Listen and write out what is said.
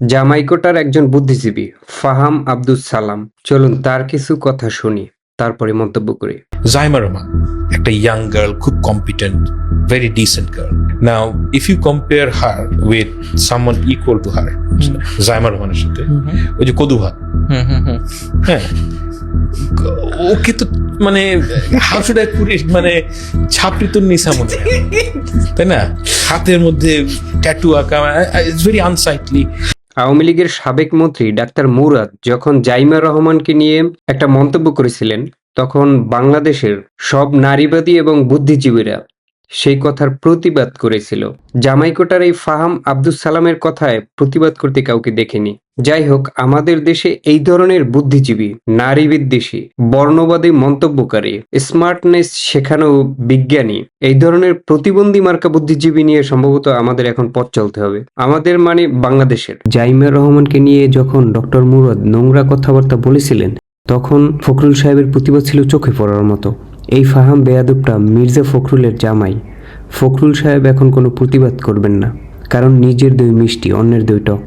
জামাইকোটার একজন বুদ্ধিজীবী ফাহাম আব্দুস সালাম। চলুন তার কিছু কথা শুনি, তারপরে মন্তব্য করি। জাইমা রহমান একটা ইয়াং গার্ল, খুব competent, very decent girl. Now if you compare her with someone equal to her, Zaima রহমানের সাথে ওই যে কদুভা, হ্যাঁ, ওকে তো মানে how should I put it, মানে ছাপড়ি তো নিসা মনে হয়, তাই না? হাতের মধ্যে ট্যাটু আঁকা, ইটস ভেরি আনসাইটলি। আওয়ামী লীগের সাবেক মন্ত্রী ডাক্তার মুরাদ যখন জাইমা রহমানকে নিয়ে একটা মন্তব্য করেছিলেন, তখন বাংলাদেশের সব নারীবাদী এবং বুদ্ধিজীবীরা সেই কথার প্রতিবাদ করেছিল। জামাইকোটার এই ফাহাম আব্দুস সালামের কথায় প্রতিবাদ করতে কাউকে দেখিনি। যাই হোক, আমাদের দেশে এই ধরনের বুদ্ধিজীবী, নারী বিদ্বেষী, বর্ণবাদী মন্তব্যকারী, স্মার্টনেস শেখানো বিজ্ঞানী, এই ধরনের প্রতিবন্ধী মার্কা বুদ্ধিজীবী নিয়ে সম্ভবত আমাদের এখন পথ চলতে হবে। আমাদের মানে বাংলাদেশের। জাইমা রহমানকে নিয়ে যখন ডক্টর মুরাদ নোংরা কথাবার্তা বলেছিলেন, তখন ফখরুল সাহেবের প্রতিবাদ ছিল চোখে পড়ার মতো। এই ফাহাম বেয়াদবটা মির্জা ফখরুলের জামাই। ফখরুল সাহেব এখন কোনো প্রতিবাদ করবেন না, কারণ নিজের দই মিষ্টি, অন্যের দই টক।